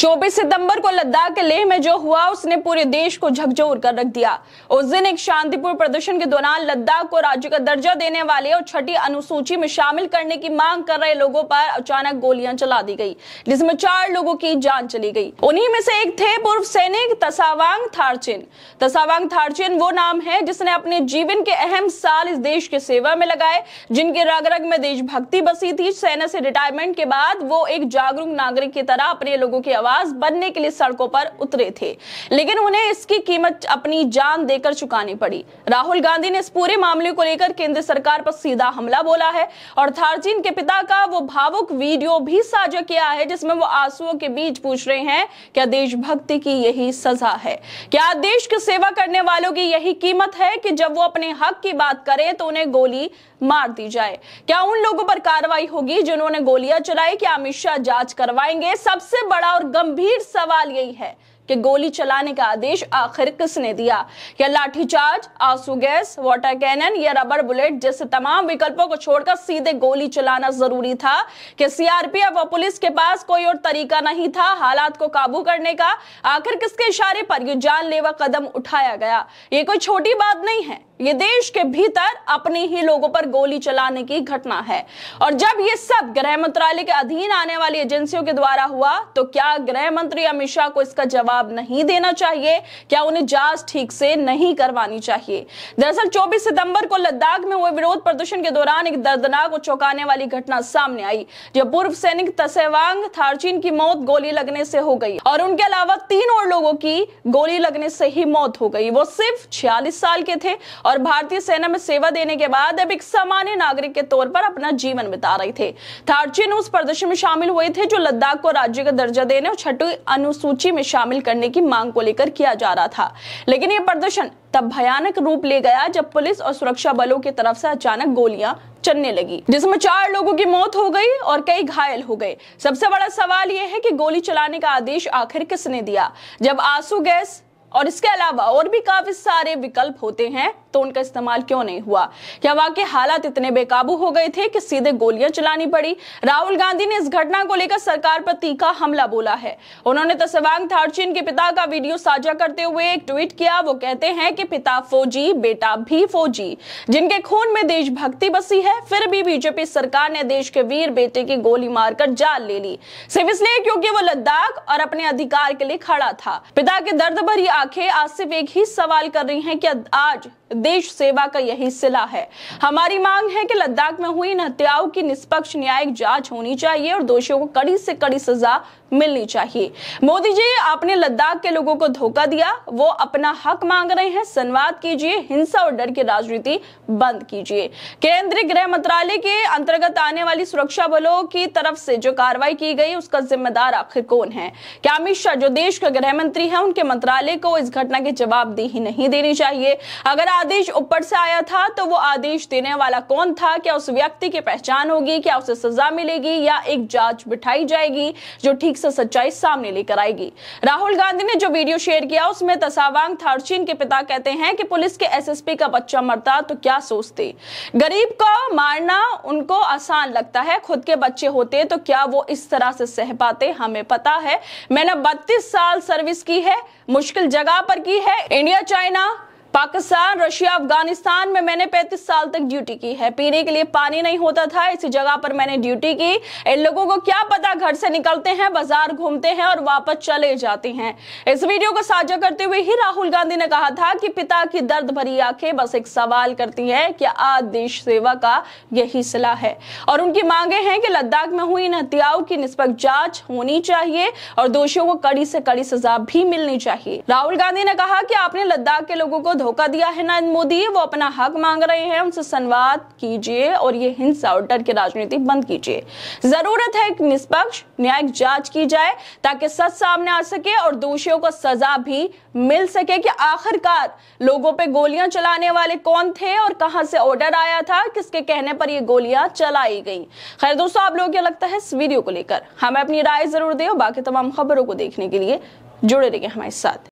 24 सितंबर को लद्दाख के लेह में जो हुआ उसने पूरे देश को झकझोर कर रख दिया। उस दिन एक शांतिपूर्ण प्रदर्शन के दौरान लद्दाख को राज्य का दर्जा देने वाले और छठी अनुसूची में शामिल करने की मांग कर रहे लोगों पर अचानक गोलियां चला दी गई, जिसमें 4 लोगों की जान चली गई। उन्हीं में से एक थे पूर्व सैनिक तसावांग थारचिन। तसावांग थारचिन वो नाम है जिसने अपने जीवन के अहम साल इस देश की सेवा में लगाए, जिनके रग रग में देशभक्ति बसी थी। सेना से रिटायरमेंट के बाद वो एक जागरूक नागरिक की तरह अपने लोगों की आवाज बनने के लिए सड़कों पर उतरे थे, लेकिन उन्हें इसकी कीमत अपनी जान देकर चुकानी पड़ी। राहुल गांधी ने इस पूरे मामले को लेकर केंद्र सरकार पर सीधा हमला बोला है और थारचिन के पिता का वो भावुक वीडियो भी साझा किया है, जिसमें वो आंसुओं के बीच पूछ रहे हैं, क्या देशभक्ति की यही सजा है? क्या देश की सेवा करने वालों की यही कीमत है कि जब वो अपने हक की बात करें तो उन्हें गोली मार दी जाए? क्या उन लोगों पर कार्रवाई होगी जिन्होंने गोलियां चलाई? क्या अमित शाह जांच करवाएंगे? सबसे बड़ा और गंभीर सवाल यही है कि गोली चलाने का आदेश आखिर किसने दिया? क्या लाठीचार्ज, आंसू गैस, वाटर कैनन या रबर बुलेट जैसे तमाम विकल्पों को छोड़कर सीधे गोली चलाना जरूरी था? कि सीआरपीएफ व पुलिस के पास कोई और तरीका नहीं था हालात को काबू करने का? आखिर किसके इशारे पर यह जानलेवा कदम उठाया गया? ये कोई छोटी बात नहीं है, ये देश के भीतर अपने ही लोगों पर गोली चलाने की घटना है। और जब ये सब गृह मंत्रालय के अधीन आने वाली एजेंसियों के द्वारा हुआ तो क्या गृह मंत्री अमित शाह को इसका जवाब नहीं देना चाहिए? क्या उन्हें जांच ठीक से नहीं करवानी चाहिए? दरअसल 24 सितंबर को लद्दाख में हुए विरोध प्रदर्शन के दौरान एक दर्दनाक और चौंकाने वाली घटना सामने आई, जब पूर्व सैनिक तसेवांग थारचिन की मौत गोली लगने से हो गई और उनके अलावा 3 और लोगों की गोली लगने से ही मौत हो गई। वो सिर्फ 46 साल के थे और भारतीय सेना में सेवा देने के बाद अब एक सामान्य नागरिक के तौर पर अपना जीवन बिता रहे थे। थारचिन उस प्रदर्शन में शामिल हुए थे जो लद्दाख को राज्य का दर्जा देने और छठी अनुसूची में शामिल करने की मांग को लेकर किया जा रहा था। लेकिन यह प्रदर्शन तब भयानक रूप ले गया जब पुलिस और सुरक्षा बलों की तरफ से अचानक गोलियां चलने लगी, जिसमें 4 लोगों की मौत हो गई और कई घायल हो गए। सबसे बड़ा सवाल यह है कि गोली चलाने का आदेश आखिर किसने दिया? जब आंसू गैस और इसके अलावा और भी काफी सारे विकल्प होते हैं तो उनका इस्तेमाल क्यों नहीं हुआ? क्या वाकई हालात इतने बेकाबू हो गए थे कि सीधे गोलियां चलानी पड़ी? राहुल गांधी ने इस घटना को लेकर सरकार पर तीखा हमला बोला है। उन्होंने तसेवांग थारचिन के पिता का वीडियो साझा करते हुए एक ट्वीट किया। वो कहते हैं कि पिता फौजी, बेटा भी फौजी, जिनके खून में देशभक्ति बसी है, फिर भी बीजेपी सरकार ने देश के वीर बेटे की गोली मारकर जान ले ली, सिर्फ इसलिए क्योंकि वो लद्दाख और अपने अधिकार के लिए खड़ा था। पिता की दर्द भरी आंखें आज सिर्फ एक ही सवाल कर रही हैं कि आज देश सेवा का यही सिला है। हमारी मांग है कि लद्दाख में हुई इन हत्याओं की निष्पक्ष न्यायिक जांच होनी चाहिए और दोषियों को कड़ी से कड़ी सजा मिलनी चाहिए। मोदी जी, आपने लद्दाख के लोगों को धोखा दिया, वो अपना हक मांग रहे हैं। संवाद कीजिए, हिंसा और डर की राजनीति बंद कीजिए। केंद्रीय गृह मंत्रालय के अंतर्गत आने वाली सुरक्षा बलों की तरफ से जो कार्रवाई की गई उसका जिम्मेदार आखिर कौन है? क्या अमित शाह जो देश के गृह मंत्री हैं उनके मंत्रालय को इस घटना की जवाबदेही नहीं देनी चाहिए? अगर आदेश ऊपर से आया था तो वो आदेश देने वाला कौन था? क्या उस व्यक्ति की पहचान होगी? क्या उसे सजा मिलेगी या एक जांच बिठाई जाएगी जो ठीक से सच्चाई सामने लेकर आएगी? राहुल गांधी ने जो वीडियो शेयर किया उसमें तसावांग थारचिन के पिता कहते हैं कि पुलिस के एसएसपी का बच्चा मरता तो क्या सोचते? गरीब को मारना उनको आसान लगता है, खुद के बच्चे होते तो क्या वो इस तरह से सह पाते? हमें पता है, मैंने 32 साल सर्विस की है, मुश्किल जगह पर की है। India, China, Pakistan, Russia, Afghanistan में मैंने 35 साल तक ड्यूटी की है। पीने के लिए पानी नहीं होता था, इसी जगह पर मैंने ड्यूटी की। इन लोगों को क्या पता, घर से निकलते हैं, बाजार घूमते हैं और वापस चले जाते हैं। इस वीडियो को साझा करते हुए ही राहुल गांधी ने कहा था कि पिता की दर्द भरी आंखें बस एक सवाल करती हैं कि आज देश सेवा का यही सिला है और उनकी मांगे हैं कि लद्दाख में हुई इन हत्याओं की निष्पक्ष जांच होनी चाहिए और दोषियों को कड़ी से कड़ी सजा भी मिलनी चाहिए। राहुल गांधी ने कहा कि आपने लद्दाख के लोगों को धोखा दिया है नरेंद्र मोदी, वो अपना हक मांग रहे हैं, उनसे संवाद कीजिए और ये हिंसा और डर की राजनीति बंद कीजिए। जरूरत है कि निष्पक्ष न्यायिक जांच की जाए ताकि सच सामने आ सके और दोषियों को सजा भी मिल सके कि आखिरकार लोगों पे गोलियां चलाने वाले कौन थे और कहां से ऑर्डर आया था, किसके कहने पर ये गोलियां चलाई गई। खैर दोस्तों, आप लोगों क्या लगता है इस वीडियो को लेकर? हमें अपनी राय जरूर दें और बाकी तमाम खबरों को देखने के लिए जुड़े रहिए हमारे साथ।